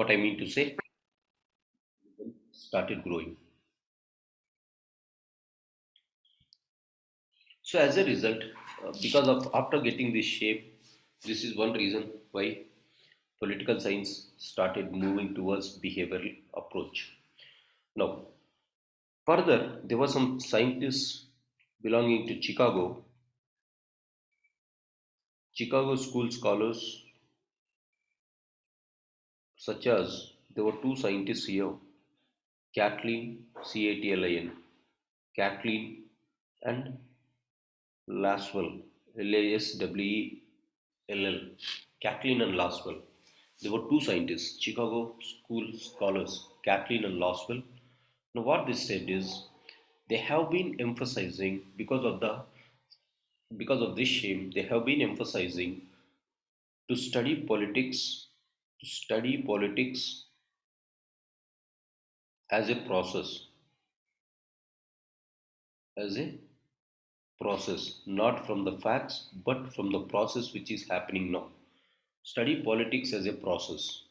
What I mean to say, started growing. So as a result, because of after getting this shape, this is one reason why political science started moving towards behavioral approach. Now, further, there were some scientists belonging to Chicago school scholars, such as there were two scientists here, Kathleen, Catlin, Kathleen and Laswell, Laswell, Kathleen and Laswell. There were two scientists, Chicago school scholars, Kathleen and Laswell. Now, what they said is they have been emphasizing because of this shame, they have been emphasizing to study politics, to study politics as a process, as a process, not from the facts, but from the process which is happening now. Study politics as a process.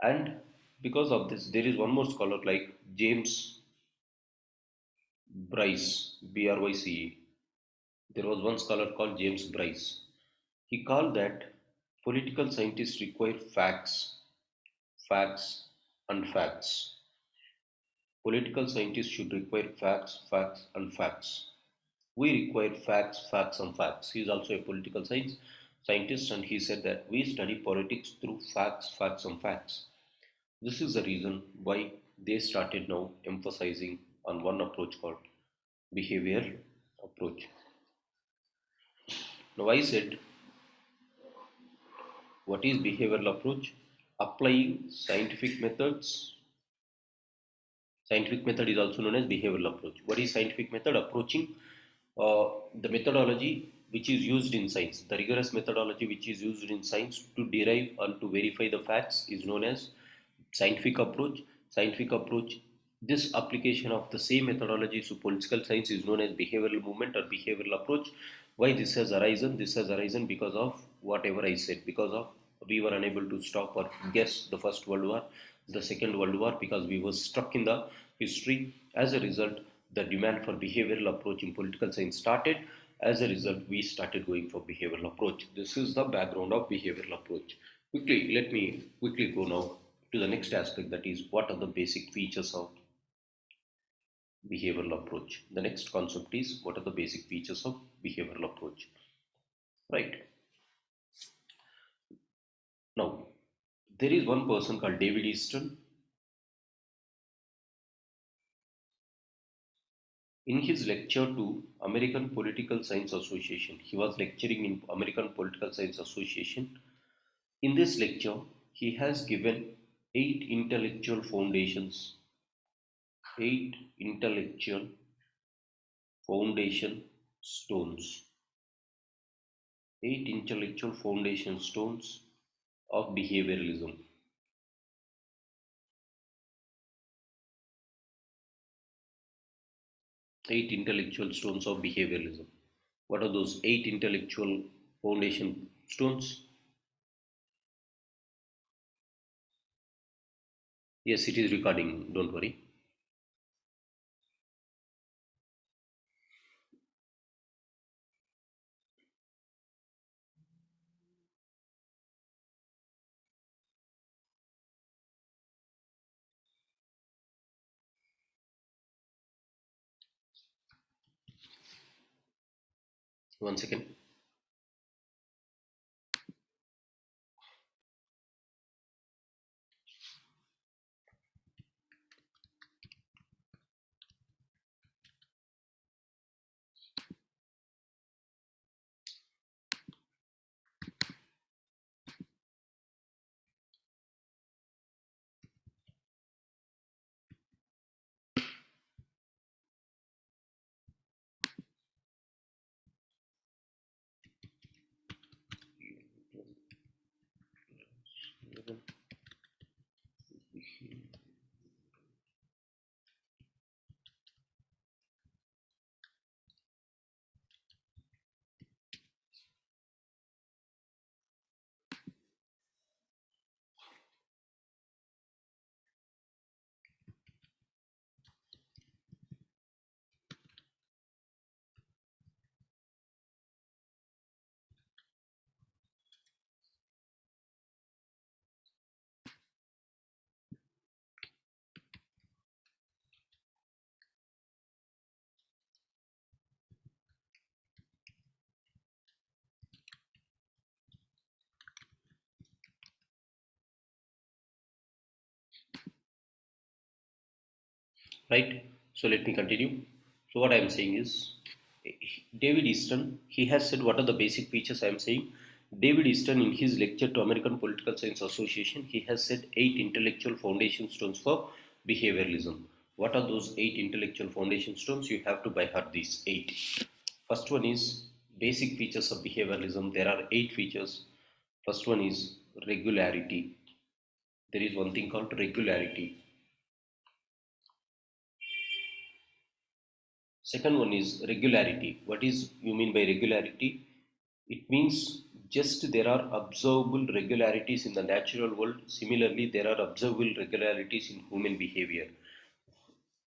And because of this, there is one more scholar like James Bryce, Bryce. There was one scholar called James Bryce. He called that political scientists require facts, facts, and facts. Political scientists should require facts, facts, and facts. We require facts, facts, and facts. He is also a political science scientist, and he said that we study politics through facts, facts, and facts. This is the reason why they started now emphasizing on one approach called behavioral approach. Now, I said, what is behavioral approach? Applying scientific methods. Scientific method is also known as behavioral approach. What is scientific method? Approaching the methodology which is used in science. The rigorous methodology which is used in science to derive and to verify the facts is known as scientific approach. Scientific approach. This application of the same methodology to political science is known as behavioral movement or behavioral approach. Why this has arisen? This has arisen because of whatever I said. Because of we were unable to stop or guess the First World War, the Second World War, because we were stuck in the history. As a result, the demand for behavioral approach in political science started. As a result, we started going for behavioral approach. This is the background of behavioral approach. Quickly, let me quickly go now to the next aspect, that is what are the basic features of behavioral approach. The next concept is what are the basic features of behavioral approach. Right. Now, there is one person called David Easton. In his lecture to American Political Science Association, he was lecturing in American Political Science Association. In this lecture, he has given 8 intellectual foundation stones, 8 intellectual foundation stones of behavioralism. 8 intellectual stones of behavioralism. What are those 8 intellectual foundation stones? Yes, it is recording, don't worry. One second. right? So let me continue. So what I am saying is, David Easton, he has said what are the basic features I am saying. David Easton, in his lecture to American Political Science Association, he has said 8 intellectual foundation stones for behavioralism. What are those 8 intellectual foundation stones? You have to by heart these 8. First one is basic features of behavioralism. There are 8 features. First one is regularity. There is one thing called regularity. Second one is regularity. What is you mean by regularity? It means just there are observable regularities in the natural world. Similarly, there are observable regularities in human behavior.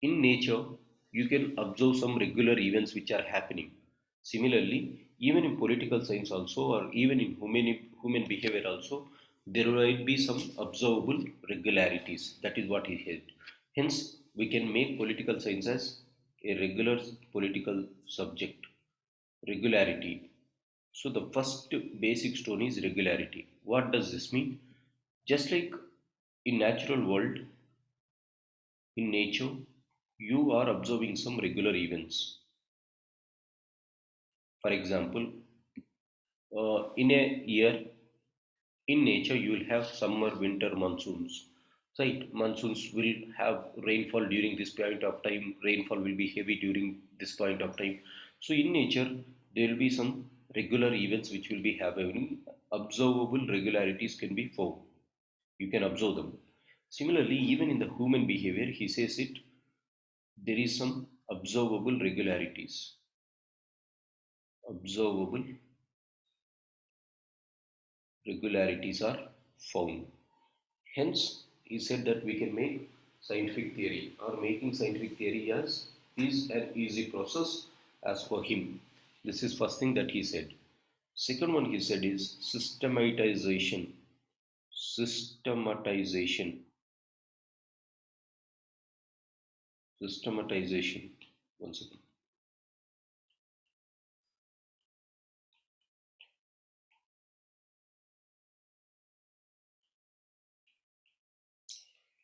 In nature, you can observe some regular events which are happening. Similarly, even in political science also, or even in human behavior also, there will be some observable regularities. That is what he said. Hence, we can make political science as a regular political subject. Regularity. So the first basic stone is regularity. What does this mean? Just like in natural world, in nature, you are observing some regular events. For example, in a year, in nature, you will have summer, winter, monsoons. Right? Monsoons will have rainfall during this point of time. Rainfall will be heavy during this point of time. So in nature, there will be some regular events which will be happening. Observable regularities can be found. You can observe them. Similarly, even in the human behavior, he says it, there is some observable regularities. Observable regularities are found. Hence, he said that we can make scientific theory, or making scientific theory as is an easy process as for him. This is first thing that he said. Second one he said is systematization. Systematization. Systematization. One second.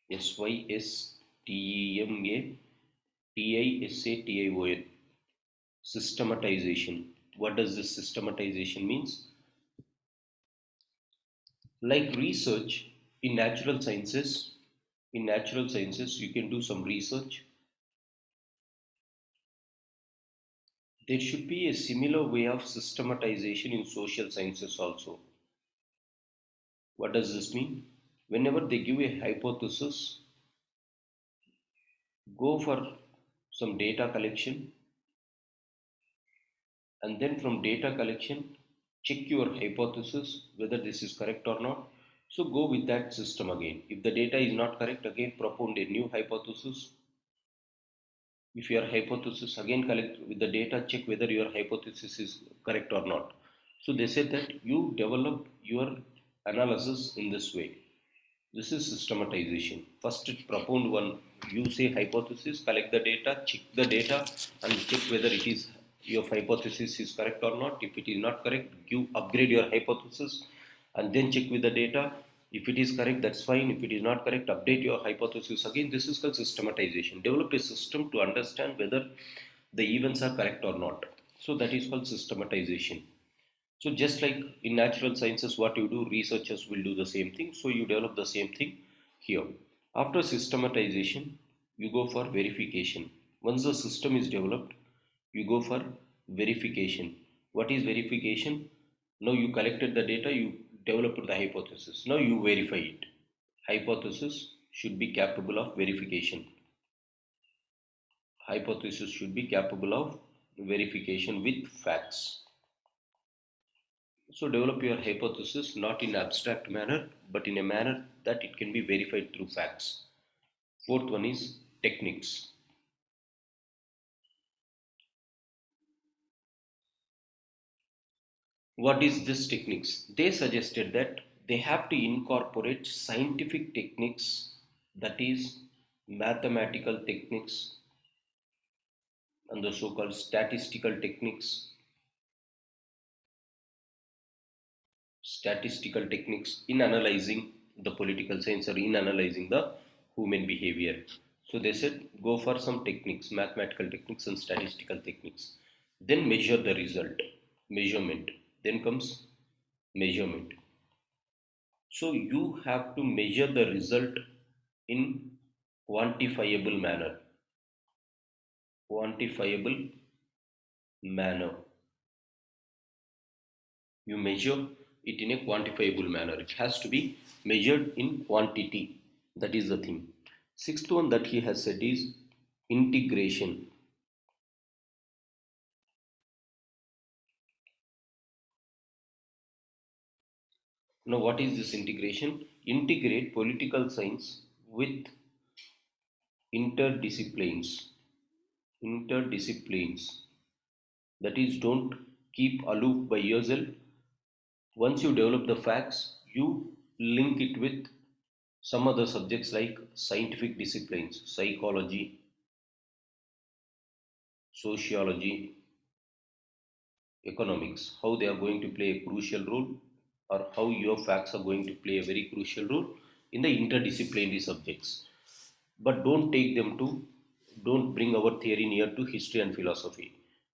Systematization. Systematization. What does this systematization means? Like research in natural sciences, you can do some research. There should be a similar way of systematization in social sciences also. What does this mean? Whenever they give a hypothesis, go for some data collection, and then from data collection check your hypothesis whether this is correct or not. So go with that system again. If the data is not correct, again propound a new hypothesis. If your hypothesis, again collect with the data, check whether your hypothesis is correct or not. So they said that you develop your analysis in this way. This is systematization. First propound one, you say hypothesis, collect the data, check the data, and check whether it is your hypothesis is correct or not. If it is not correct, you upgrade your hypothesis and then check with the data. If it is correct, that's fine. If it is not correct, update your hypothesis again. This is called systematization. Develop a system to understand whether the events are correct or not. So that is called systematization. So just like in natural sciences, what you do, researchers will do the same thing. So you develop the same thing here. After systematization, you go for verification. Once the system is developed, you go for verification. What is verification? Now you collected the data, you developed the hypothesis. Now you verify it. Hypothesis should be capable of verification. Hypothesis should be capable of verification with facts. So develop your hypothesis not in abstract manner, but in a manner that it can be verified through facts. Fourth one is techniques. What is this techniques? They suggested that they have to incorporate scientific techniques, that is mathematical techniques and the so-called statistical techniques in analyzing the political science or in analyzing the human behavior. So they said go for some techniques, mathematical techniques and statistical techniques. Then measure the result, measurement. Then comes measurement. So you have to measure the result in quantifiable manner. Quantifiable manner. You measure it in a quantifiable manner. It has to be measured in quantity. That is the thing. Sixth one that he has said is integration. Now, what is this integration? Integrate political science with interdisciplines. Interdisciplines. That is, don't keep aloof by yourself. Once you develop the facts, you link it with some other subjects like scientific disciplines, psychology, sociology, economics, how they are going to play a crucial role, or how your facts are going to play a very crucial role in the interdisciplinary subjects. But don't bring our theory near to history and philosophy.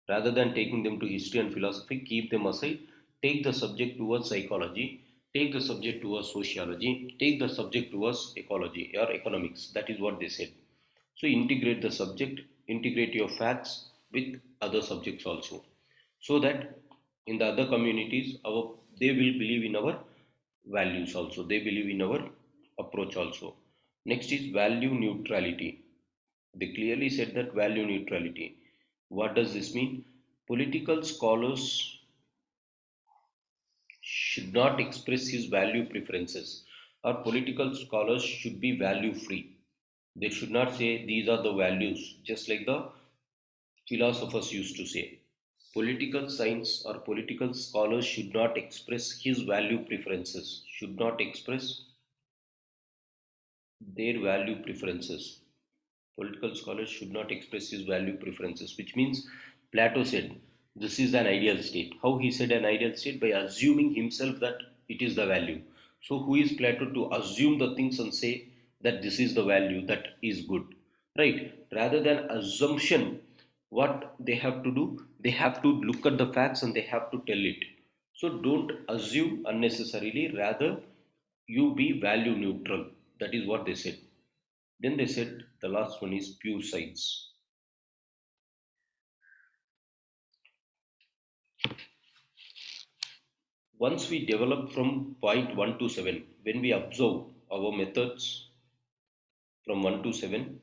Rather than taking them to history and philosophy, keep them aside. Take the subject towards psychology, take the subject towards sociology, take the subject towards ecology or economics. That is what they said. So integrate the subject, integrate your facts with other subjects also, so that in the other communities, they will believe in our values also. They believe in our approach also. Next is value neutrality. They clearly said that value neutrality. What does this mean? Political scholars should not express his value preferences, or political scholars should be value free. They should not say these are the values, just like the philosophers used to say. Political science or political scholars should not express his value preferences, should not express their value preferences. Political scholars should not express his value preferences, which means Plato said this is an ideal state. How he said an ideal state? By assuming himself that it is the value. So, who is Plato to assume the things and say that this is the value that is good, right? Rather than assumption, what they have to do, they have to look at the facts and they have to tell it. So, don't assume unnecessarily, rather, you be value neutral. That is what they said. Then they said the last one is pure science. Once we develop from point 1 to 7, when we observe our methods from 1 to 7,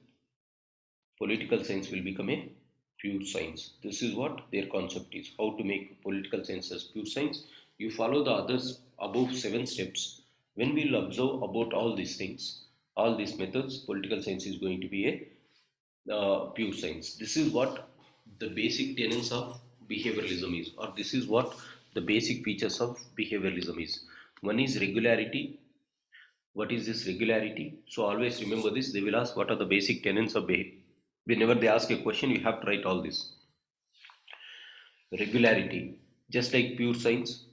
political science will become a pure science. This is what their concept is. How to make political science as pure science. You follow the others above 7 steps. When we will observe about all these things, all these methods, political science is going to be a pure science. This is what the basic tenets of behavioralism is, or this is what the basic features of behavioralism is. One is regularity. What is this regularity? So always remember this. They will ask what are the basic tenets of behavior. Whenever they ask a question, you have to write all this. Regularity, just like pure science,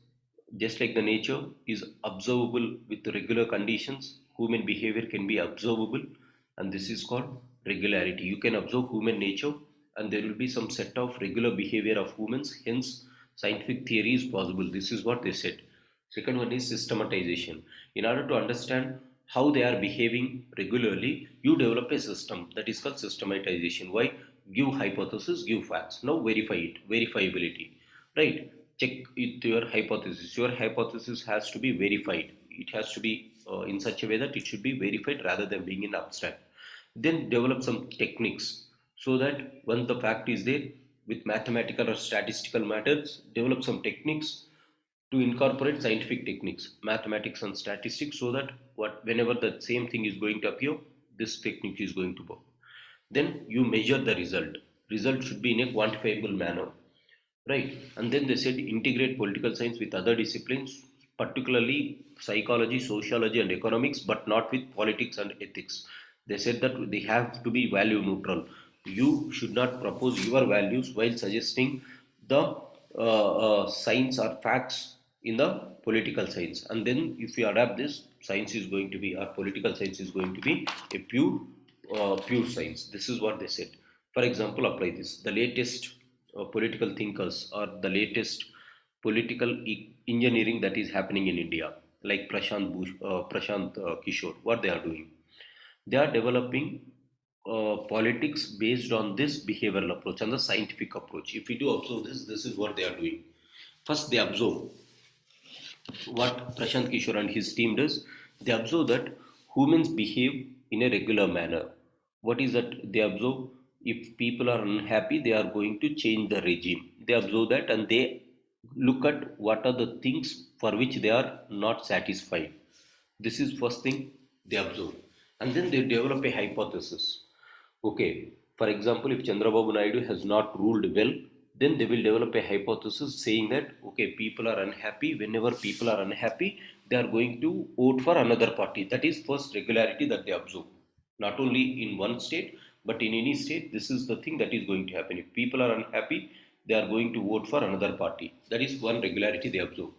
just like the nature is observable with regular conditions, human behavior can be observable, and this is called regularity. You can observe human nature, and there will be some set of regular behavior of humans, hence, scientific theory is possible. This is what they said. Second one is systematization. In order to understand how they are behaving regularly, you develop a system that is called systematization. Why? Give hypothesis, give facts. Now verify it, verifiability. Right? Check it your hypothesis. Your hypothesis has to be verified. It has to be in such a way that it should be verified rather than being in abstract. Then develop some techniques so that once the fact is there, with mathematical or statistical methods, develop some techniques to incorporate scientific techniques, mathematics and statistics, so that whenever the same thing is going to appear, this technique is going to work. Then you measure the result. Result should be in a quantifiable manner, right? And then they said integrate political science with other disciplines, particularly psychology, sociology, and economics, but not with politics and ethics. They said that they have to be value neutral. You should not propose your values while suggesting the science or facts in the political science. And then, if you adapt this, science is going to be, or political science is going to be a pure pure science. This is what they said. For example, apply this. The latest political thinkers or the latest political engineering that is happening in India, like Prashant Kishore, what they are doing. They are developing politics based on this behavioral approach and the scientific approach. If we do observe this, this is what they are doing. First, they observe what Prashant Kishore and his team does. They observe that humans behave in a regular manner. What is that they observe? If people are unhappy, they are going to change the regime. They observe that and they look at what are the things for which they are not satisfied. This is first thing they observe. And then they develop a hypothesis. Okay, for example, if Chandrababu Naidu has not ruled well, then they will develop a hypothesis saying that okay, people are unhappy. Whenever people are unhappy, they are going to vote for another party. That is first regularity that they observe. Not only in one state, but in any state, this is the thing that is going to happen. If people are unhappy, they are going to vote for another party. That is one regularity they observe.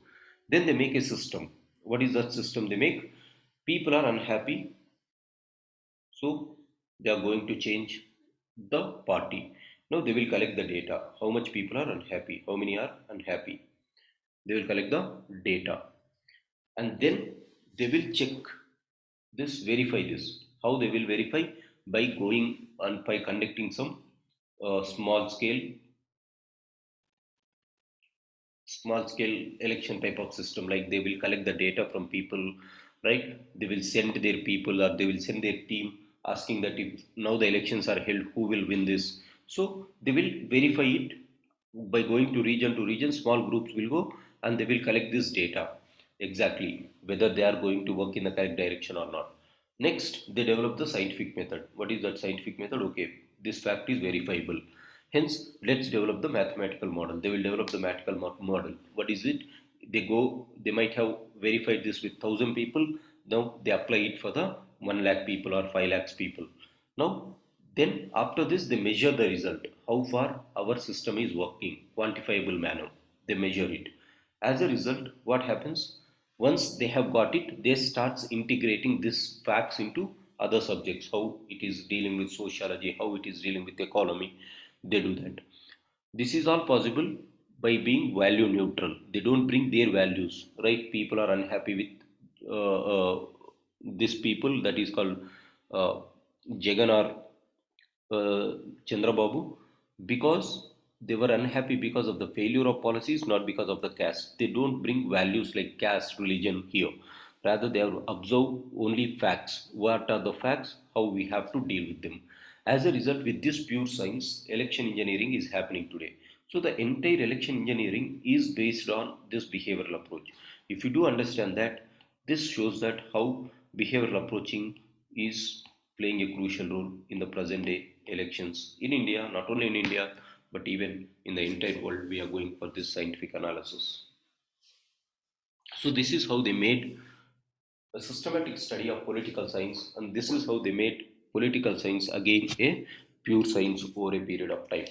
Then they make a system. What is that system they make? People are unhappy, so they are going to change the party. Now they will collect the data. How much people are unhappy? How many are unhappy? They will collect the data. And then they will check this, verify this. How they will verify? By going and by conducting some small scale election type of system, like they will collect the data from people, right? They will send their people or they will send their team asking that if now the elections are held, who will win this. So they will verify it by going to region, small groups will go and they will collect this data exactly whether they are going to work in the correct direction or not. Next, they develop the scientific method. What is that scientific method? Okay, this fact is verifiable. Hence, let's develop the mathematical model. They will develop the mathematical model. What is it? They might have verified this with 1,000 people. Now they apply it for the 1 lakh people or 5 lakhs people. Now, then after this, they measure the result. How far our system is working, quantifiable manner. They measure it. As a result, what happens? Once they have got it, they starts integrating these facts into other subjects. How it is dealing with sociology, how it is dealing with economy. They do that. This is all possible by being value neutral. They don't bring their values, right? People are unhappy with this people that is called uh, Jagan or Chandrababu, because they were unhappy because of the failure of policies, not because of the caste. They don't bring values like caste, religion here. Rather, they have observed only facts. What are the facts? How we have to deal with them. As a result, with this pure science, election engineering is happening today. So the entire election engineering is based on this behavioral approach. If you do understand that, this shows that how behavioral approaching is playing a crucial role in the present day elections in India, not only in India, but even in the entire world. We are going for this scientific analysis. So, this is how they made a systematic study of political science, and this is how they made political science again a pure science over a period of time.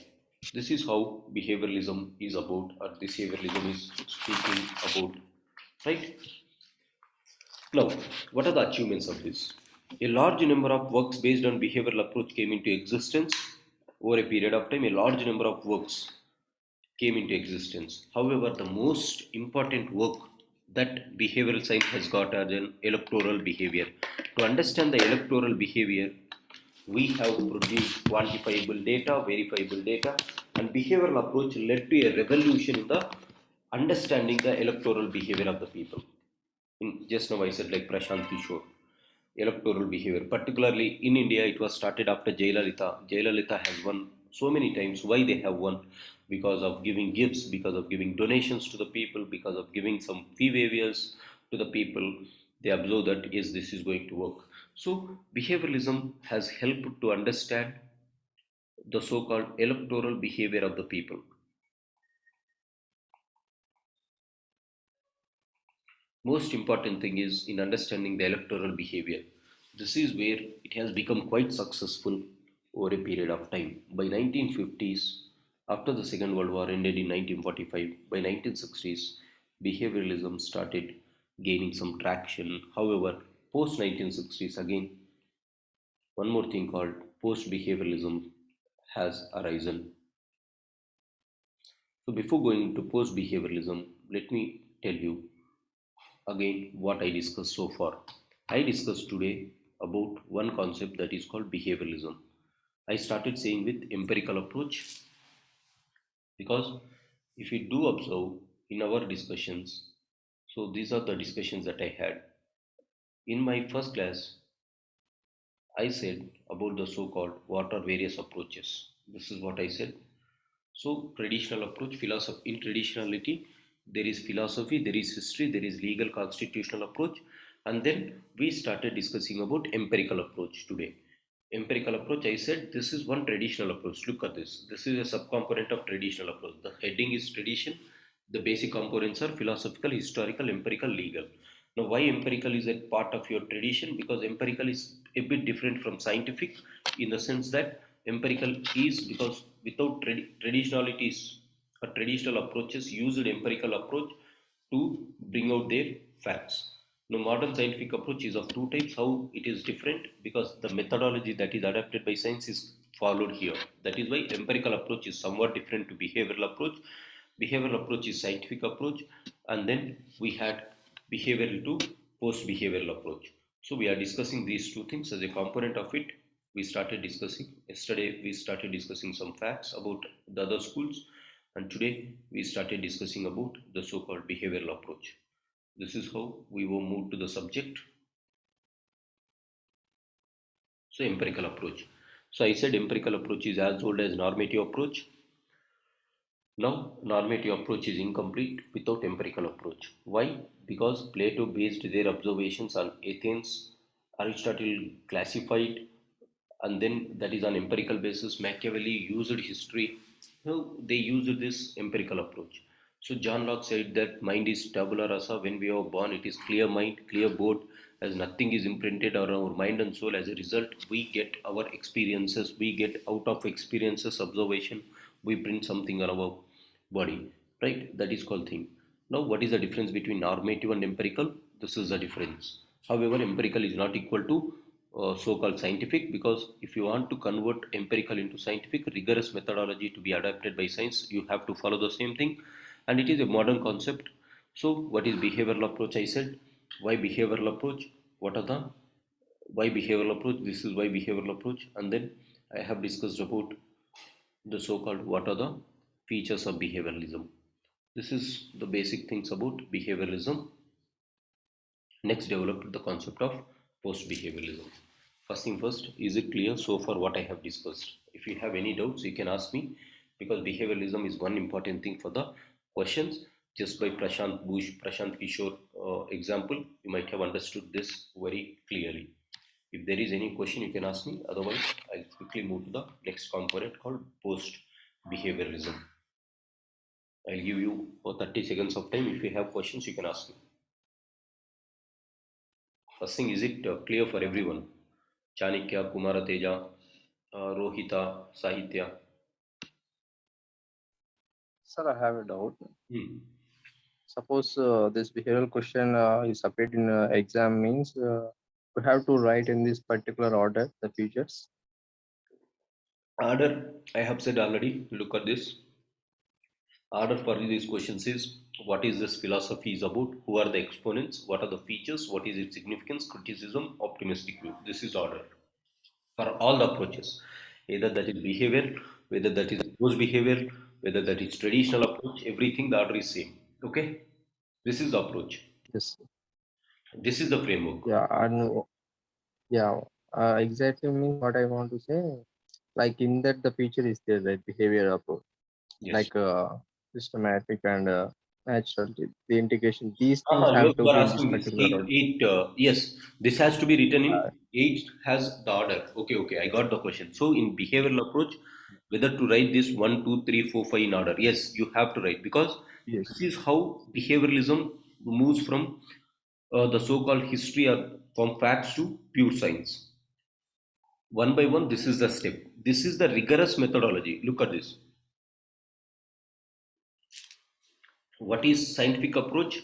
This is how behavioralism is about, or behavioralism is speaking about, right? Now, what are the achievements of this? A large number of works based on behavioral approach came into existence over a period of time. A large number of works came into existence. However, the most important work that behavioral science has got are an electoral behavior. To understand the electoral behavior, we have produced quantifiable data, verifiable data, and behavioral approach led to a revolution in the understanding the electoral behavior of the people. Just now I said like Prashant Kishore, electoral behavior. Particularly in India, it was started after Jayalalitha. Jayalalitha has won so many times. Why they have won? Because of giving gifts, because of giving donations to the people, because of giving some fee waivers to the people. They observe that yes, this is going to work. So behavioralism has helped to understand the so-called electoral behavior of the people. Most important thing is in understanding the electoral behavior. This is where it has become quite successful over a period of time. By 1950s, after the Second World War ended in 1945, by 1960s, behavioralism started gaining some traction. However, post 1960s again, one more thing called post-behavioralism has arisen. So before going to post-behavioralism, let me tell you again what I discussed so far. I discussed today about one concept that is called behavioralism. I started saying with empirical approach because if you do observe in our discussions, so these are the discussions that I had. In my first class, I said about the so-called what are various approaches. This is what I said. So traditional approach, philosophy in traditionality, there is philosophy, there is history, there is legal constitutional approach, and then we started discussing about empirical approach today. Empirical approach, I said this is one traditional approach. Look at this. This is a subcomponent of traditional approach. The heading is tradition. The basic components are philosophical, historical, empirical, legal. Now, why empirical is a part of your tradition? Because empirical is a bit different from scientific in the sense that empirical is because without traditionalities or traditional approaches used empirical approach to bring out their facts. Now, modern scientific approach is of two types. How it is different because the methodology that is adapted by science is followed here. That is why empirical approach is somewhat different to behavioral approach. Behavioral approach is scientific approach, and then we had behavioral to post-behavioral approach. So we are discussing these two things as a component of it. We started discussing yesterday. We started discussing some facts about the other schools, and today we started discussing about the so-called behavioral approach. This is how we will move to the subject. So empirical approach. So I said empirical approach is as old as normative approach. Now normative approach is incomplete without empirical approach. Why? Because Plato based their observations on Athens, Aristotle classified, and then that is on empirical basis. Machiavelli used history. So they used this empirical approach. So John Locke said that mind is tabula rasa. When we are born, it is clear mind, clear board, as nothing is imprinted on our mind and soul. As a result, we get our experiences. We get out of experiences, observation. We print something on our body, right? That is called thing. Now, what is the difference between normative and empirical? This is the difference. However, empirical is not equal to so-called scientific because if you want to convert empirical into scientific rigorous methodology to be adapted by science you have to follow the same thing and it is a modern concept. So what is behavioral approach? I said why behavioral approach, what are the why behavioral approach, this is why behavioral approach, and then I have discussed about the so-called what are the features of behavioralism. This is the basic things about behavioralism. Next, developed the concept of post-behavioralism. First thing first, is it clear so far what I have discussed? If you have any doubts, you can ask me because behavioralism is one important thing for the questions. Just by Prashant Bush, Prashant Kishore example, you might have understood this very clearly. If there is any question, you can ask me. Otherwise, I'll quickly move to the next component called post-behavioralism. I'll give you 30 seconds of time. If you have questions, you can ask me. First thing, is it clear for everyone? Chanakya, Kumarateja, Rohita, Sahitya. Sir, I have a doubt. Hmm. Suppose this behavioral question is appeared in exam means we have to write in this particular order the features. Order, I have said already. Look at this. Order for these questions is what is this philosophy is about? Who are the exponents? What are the features? What is its significance? Criticism, optimistic view. This is order for all the approaches. Either that is behavior, whether that is post behavior, whether that is traditional approach, everything the order is same. Okay? This is the approach. Yes. This is the framework. Yeah, and yeah, exactly means what I want to say. Like in that the feature is there, like behavior approach, Yes. like systematic and natural. The integration, these things have to You are be in this asking this. particular order. Yes, this has to be written in Uh, eight has the order. Okay, I got the question. So in behavioral approach, whether to write this one, two, three, four, five in order. Yes, you have to write because yes. this is how behavioralism moves from the so-called history or from facts to pure science. One by one, this is the step. This is the rigorous methodology. Look at this. What is scientific approach?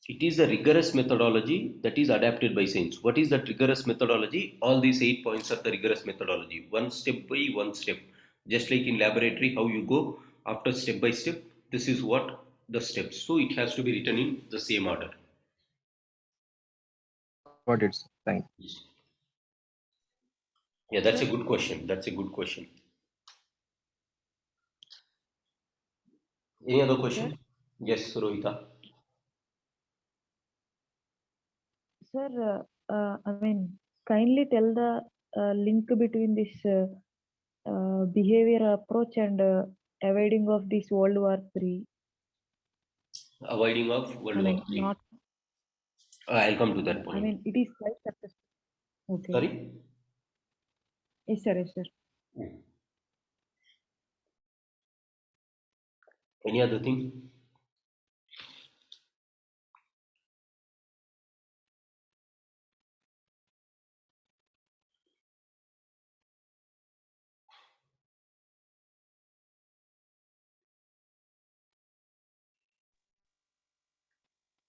It is a rigorous methodology that is adapted by science. What is that rigorous methodology? All these 8 points are the rigorous methodology. One step by one step. Just like in laboratory, how you go after step by step, this is what the steps. So it has to be written in the same order. Got it, sir. Thank you. Yeah, that's a good question. That's a good question. Any other question? Yes, Rohita. Sir, I mean, kindly tell the link between this behavior approach and avoiding of this World War III. Avoiding of I World War mean, III. not. I'll come to that I point. mean, it is quite successful. Okay. Sorry? Yes, sir. Yes, sir. Any other thing?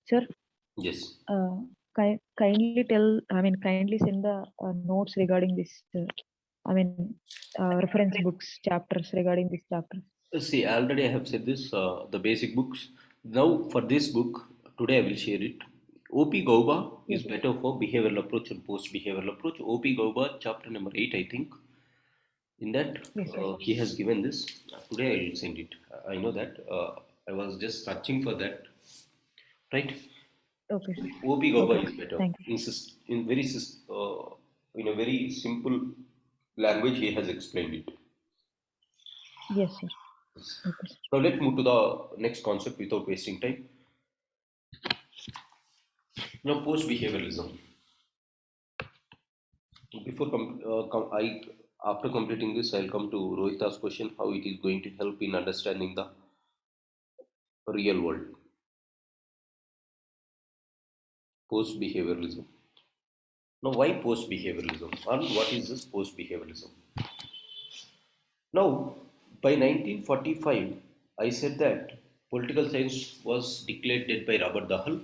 Sir, Yes. kindly tell. I mean, kindly send the notes regarding this. I mean, reference books chapters regarding this chapter. See, already I have said this, the basic books. Now, for this book, today I will share it. O.P. Gauba is Yes. better for behavioral approach and post behavioral approach. O.P. Gauba, chapter number 8, I think. In that, Yes, sir. he has given this. Today I will send it. I know that. I was just searching for that. Right? Okay, sir. O.P. Gauba Okay. is better. Thank you. In a very simple language, he has explained it. Yes, sir. Okay, sir. Now let's move to the next concept without wasting time. Now, post behavioralism. Before after completing this, I'll come to Rohita's question: how it is going to help in understanding the real world. Post behavioralism. Now, why post behavioralism? And what is this post behavioralism? Now, by 1945, I said that political science was declared dead by Robert the Hull,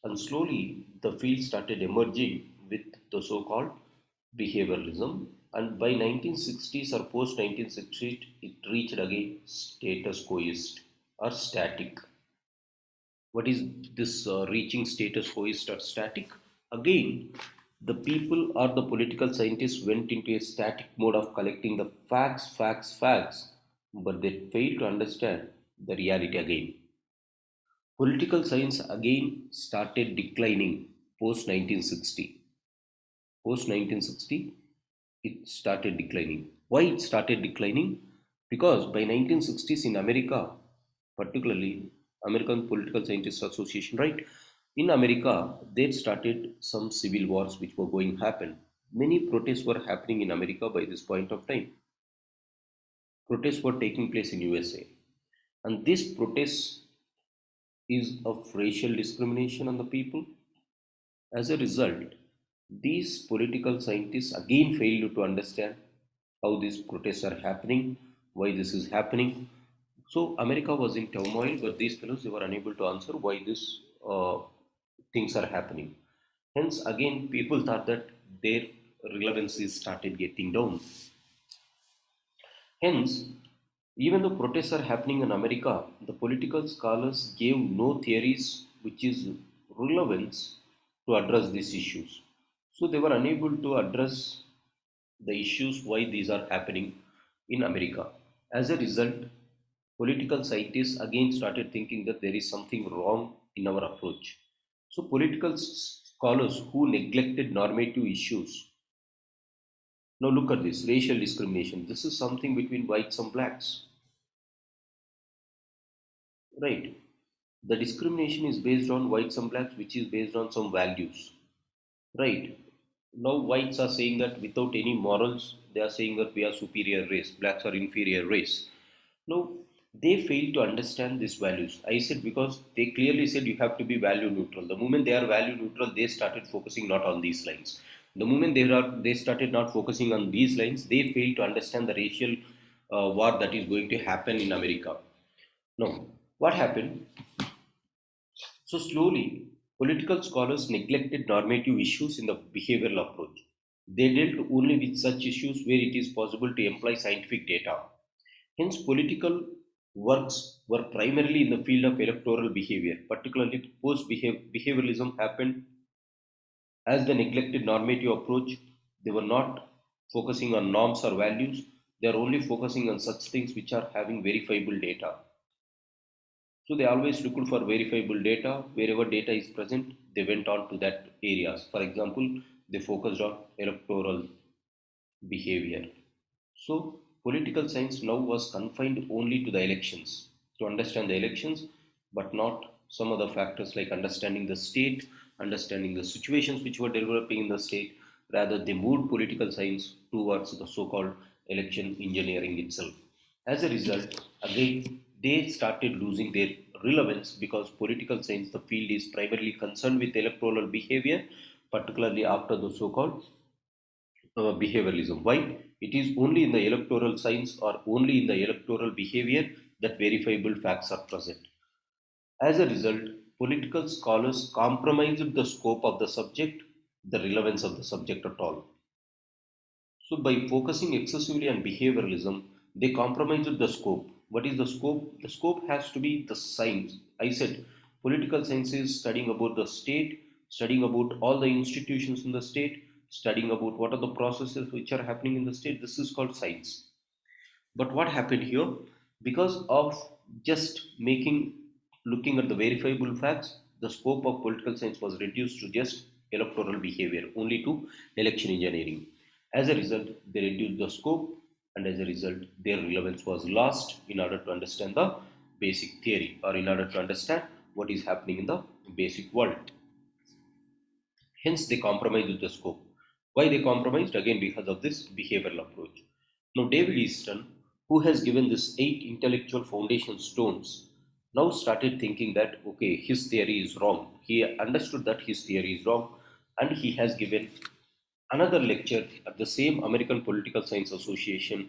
and slowly the field started emerging with the so-called behavioralism. And by 1960s or post 1960s, it reached again status quoist or static. What is this reaching status quoist or static? Again, the people or the political scientists went into a static mode of collecting the facts, but they failed to understand the reality again. Political science again started declining post 1960. Post 1960, it started declining. Why it started declining? Because by 1960s in America, particularly American Political Scientists Association, right? In America, they started some civil wars which were going to happen. Many protests were happening in America by this point of time. Protests were taking place in USA. And this protest is of racial discrimination on the people. As a result, these political scientists again failed to understand how these protests are happening, why this is happening. So America was in turmoil, but these fellows they were unable to answer why these things are happening. Hence, again, people thought that their relevancy started getting down. Hence, even though protests are happening in America, the political scholars gave no theories which is relevance to address these issues. So they were unable to address the issues why these are happening in America. As a result, political scientists again started thinking that there is something wrong in our approach. So political scholars who neglected normative issues. Now look at this racial discrimination. This is something between whites and blacks. Right. The discrimination is based on whites and blacks, which is based on some values. Right. Now whites are saying that without any morals, they are saying that we are superior race, blacks are inferior race. Now they fail to understand these values. I said because they clearly said you have to be value neutral. The moment they are value neutral, they started focusing not on these lines. The moment they started not focusing on these lines, they fail to understand the racial war that is going to happen in America. No, what happened? So slowly, Political scholars neglected normative issues in the behavioral approach. They dealt only with such issues where it is possible to employ scientific data. Hence, political works were primarily in the field of electoral behavior, particularly post-behavioralism happened as the neglected normative approach. They were not focusing on norms or values, they are only focusing on such things which are having verifiable data. So they always looked for verifiable data. Wherever data is present, they went on to that areas. For example, they focused on electoral behavior. So political science now was confined only to the elections, to understand the elections, but not some other factors like understanding the state, understanding the situations which were developing in the state. Rather, they moved political science towards the so-called election engineering itself. As a result, again, they started losing their relevance because political science, the field is primarily concerned with electoral behavior, particularly after the so-called behavioralism. Why? It is only in the electoral science or only in the electoral behavior that verifiable facts are present. As a result, political scholars compromised the scope of the subject, the relevance of the subject at all. So, by focusing excessively on behavioralism, they compromised the scope. What is the scope? The scope has to be the science. I said political science is studying about the state, studying about all the institutions in the state, studying about what are the processes which are happening in the state. This is called science. But what happened here? Because of just looking at the verifiable facts, the scope of political science was reduced to just electoral behavior, only to election engineering. As a result, they reduced the scope, and as a result, their relevance was lost in order to understand the basic theory or in order to understand what is happening in the basic world. Hence, they compromised with the scope. Why they compromised? Again, because of this behavioral approach. Now, David Easton, who has given this 8 intellectual foundation stones, now started thinking that okay, his theory is wrong. He understood that his theory is wrong, and he has given another lecture at the same American Political Science Association,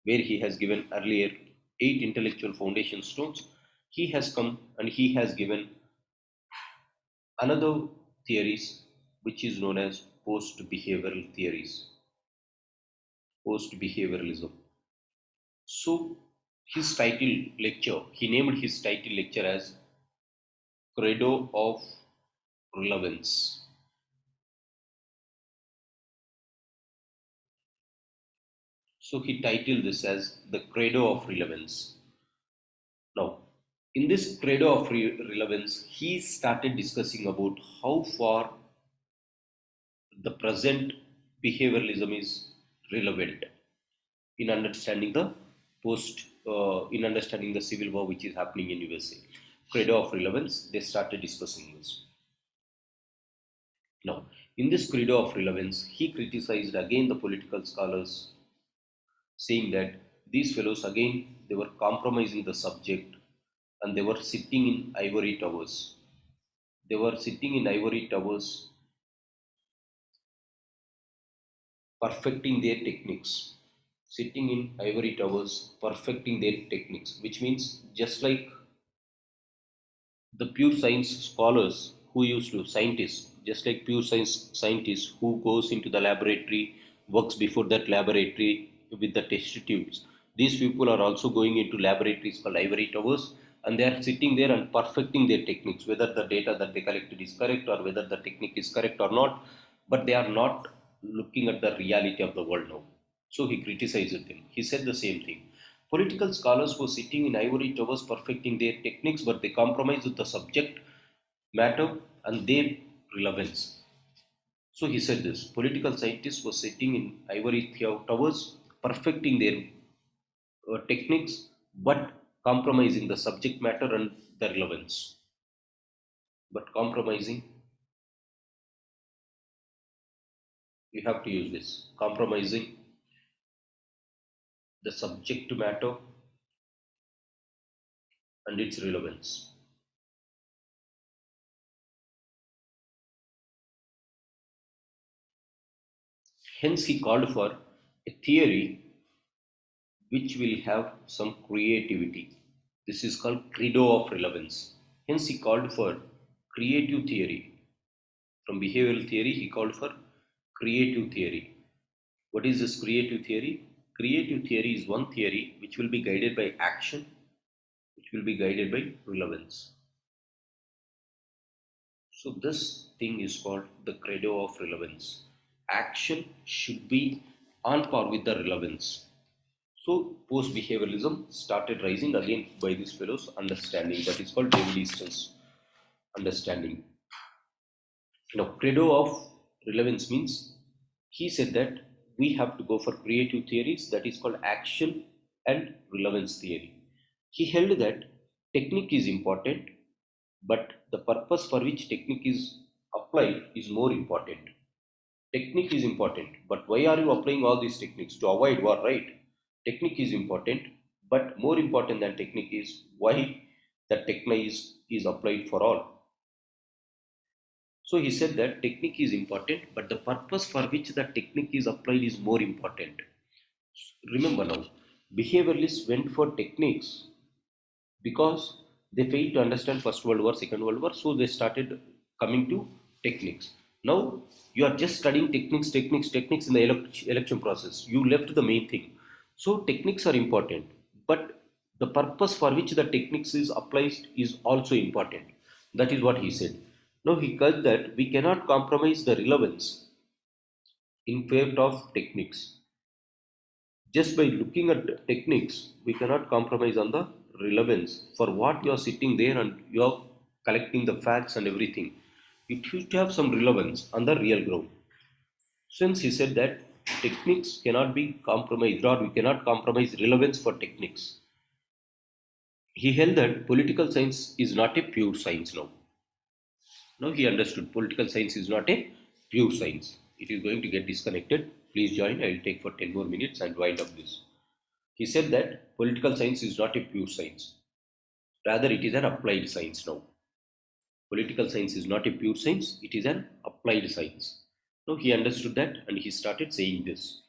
where he has given earlier 8 intellectual foundation stones. He has come and he has given another theories which is known as post-behavioral theories, post-behavioralism. So his title lecture, he named his title lecture as Credo of Relevance. So he titled this as the Credo of Relevance. Now, in this Credo of Relevance, he started discussing about how far the present behavioralism is relevant in understanding the in understanding the civil war which is happening in USA. Credo of relevance, they started discussing this. Now, in this credo of relevance, he criticized again the political scholars, saying that these fellows again they were compromising the subject and they were sitting in ivory towers. They were sitting in ivory towers, perfecting their techniques. Sitting in ivory towers, perfecting their techniques, which means just like the pure science scholars who used to scientists, just like pure science scientists who goes into the laboratory, works before that laboratory with the test tubes, these people are also going into laboratories called ivory towers, and they are sitting there and perfecting their techniques, whether the data that they collected is correct or whether the technique is correct or not, but they are not looking at the reality of the world now. So he criticized them. He said the same thing. Political scholars were sitting in ivory towers perfecting their techniques, but they compromised with the subject matter and their relevance. So he said this political scientists were sitting in ivory towers perfecting their techniques, but compromising the subject matter and the relevance. But compromising, you have to use this compromising the subject matter and its relevance. Hence, he called for a theory which will have some creativity. This is called credo of relevance. Hence, he called for creative theory. From behavioral theory, he called for creative theory. What is this creative theory? Creative theory is one theory which will be guided by action, which will be guided by relevance. So this thing is called the credo of relevance. Action should be on par with the relevance. So post-behavioralism started rising again by this fellow's understanding, that is called David Easton's understanding. Now, credo of relevance means he said that we have to go for creative theories, that is called action and relevance theory. He held that technique is important, but the purpose for which technique is applied is more important. Technique is important, but why are you applying all these techniques? To avoid war, right? Technique is important, but more important than technique is why the technique is applied for all. So he said that technique is important, but the purpose for which the technique is applied is more important. Remember now, behavioralists went for techniques because they failed to understand First World War, Second World War, so they started coming to techniques. Now you are just studying techniques in the election process. You left the main thing. So techniques are important, but the purpose for which the techniques is applied is also important. That is what he said. Now he said that we cannot compromise the relevance in favor of techniques. Just by looking at techniques, we cannot compromise on the relevance for what you are sitting there and you are collecting the facts and everything. It should have some relevance on the real ground. Since he said that techniques cannot be compromised, or we cannot compromise relevance for techniques, he held that political science is not a pure science now. Now he understood political science is not a pure science. It is going to get disconnected. Please join. I will take for 10 more minutes and wind up this. He said that political science is not a pure science. Rather, it is an applied science now. Political science is not a pure science. It is an applied science. Now he understood that and he started saying this.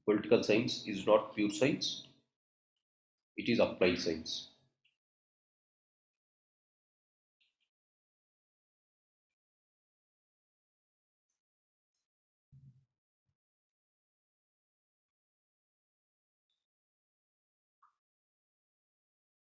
Political science is not pure science. It is applied science.